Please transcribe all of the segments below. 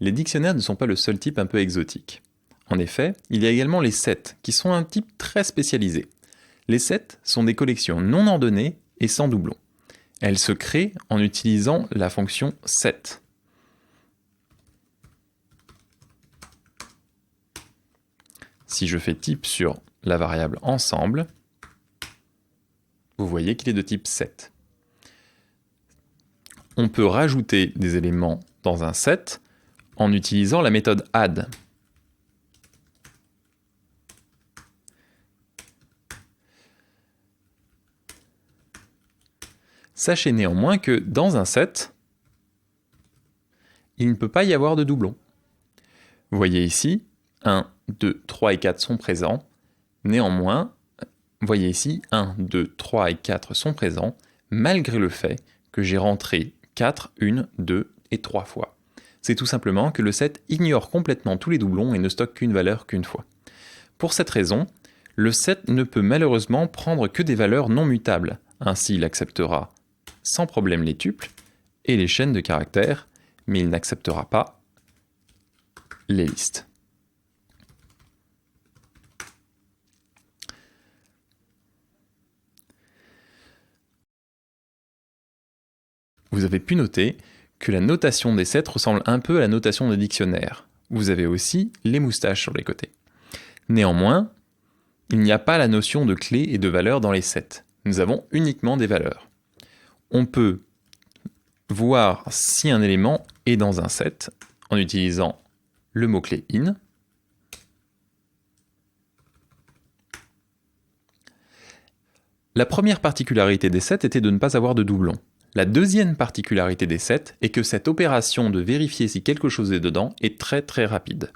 Les dictionnaires ne sont pas le seul type un peu exotique. En effet, il y a également les sets, qui sont un type très spécialisé. Les sets sont des collections non ordonnées et sans doublons. Elles se créent en utilisant la fonction set. Si je fais type sur la variable ensemble, vous voyez qu'il est de type set. On peut rajouter des éléments dans un set en utilisant la méthode add. Sachez néanmoins que dans un set, il ne peut pas y avoir de doublons. Vous voyez ici, 1, 2, 3 et 4 sont présents. Néanmoins, vous voyez ici, 1, 2, 3 et 4 sont présents, malgré le fait que j'ai rentré 4, 1, 2 et 3 fois. C'est tout simplement que le set ignore complètement tous les doublons et ne stocke qu'une valeur qu'une fois. Pour cette raison, le set ne peut malheureusement prendre que des valeurs non mutables. Ainsi, il acceptera sans problème les tuples et les chaînes de caractères, mais il n'acceptera pas les listes. Vous avez pu noter que la notation des sets ressemble un peu à la notation des dictionnaires. Vous avez aussi les moustaches sur les côtés. Néanmoins, il n'y a pas la notion de clé et de valeur dans les sets. Nous avons uniquement des valeurs. On peut voir si un élément est dans un set en utilisant le mot-clé in. La première particularité des sets était de ne pas avoir de doublons. La deuxième particularité des sets est que cette opération de vérifier si quelque chose est dedans est très très rapide.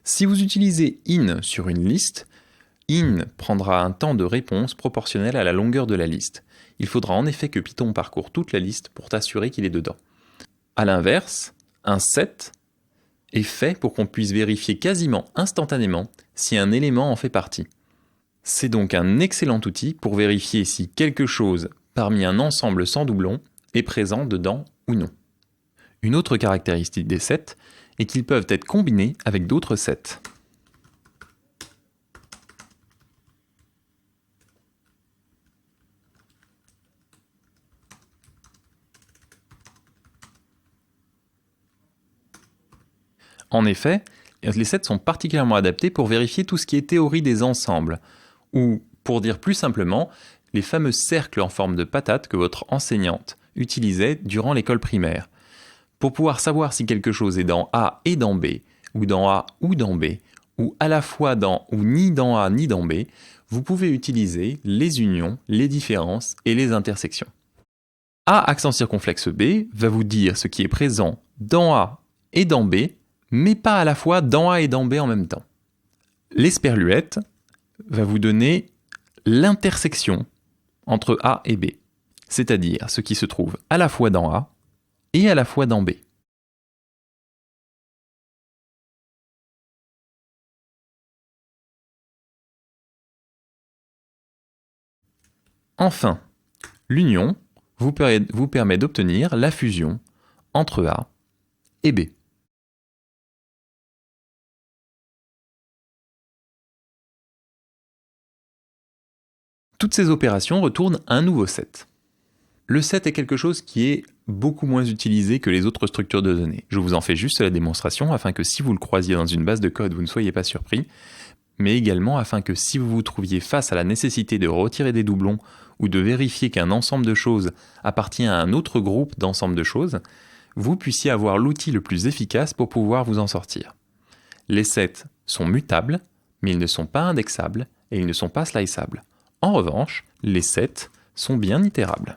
Si vous utilisez in sur une liste, in prendra un temps de réponse proportionnel à la longueur de la liste. Il faudra en effet que Python parcourt toute la liste pour t'assurer qu'il est dedans. A l'inverse, un set est fait pour qu'on puisse vérifier quasiment instantanément si un élément en fait partie. C'est donc un excellent outil pour vérifier si quelque chose parmi un ensemble sans doublon est présent dedans ou non. Une autre caractéristique des sets est qu'ils peuvent être combinés avec d'autres sets. En effet, les sets sont particulièrement adaptés pour vérifier tout ce qui est théorie des ensembles, ou, pour dire plus simplement, les fameux cercles en forme de patate que votre enseignante utilisait durant l'école primaire. Pour pouvoir savoir si quelque chose est dans A et dans B, ou dans A ou dans B, ou à la fois dans ou ni dans A ni dans B, vous pouvez utiliser les unions, les différences et les intersections. A accent circonflexe B va vous dire ce qui est présent dans A et dans B, mais pas à la fois dans A et dans B en même temps. L'esperluette va vous donner l'intersection entre A et B, c'est-à-dire ce qui se trouve à la fois dans A et à la fois dans B. Enfin, l'union vous permet d'obtenir la fusion entre A et B. Toutes ces opérations retournent un nouveau set. Le set est quelque chose qui est beaucoup moins utilisé que les autres structures de données. Je vous en fais juste la démonstration afin que si vous le croisiez dans une base de code, vous ne soyez pas surpris, mais également afin que si vous vous trouviez face à la nécessité de retirer des doublons ou de vérifier qu'un ensemble de choses appartient à un autre groupe d'ensemble de choses, vous puissiez avoir l'outil le plus efficace pour pouvoir vous en sortir. Les sets sont mutables, mais ils ne sont pas indexables et ils ne sont pas sliceables. En revanche, les sets sont bien itérables.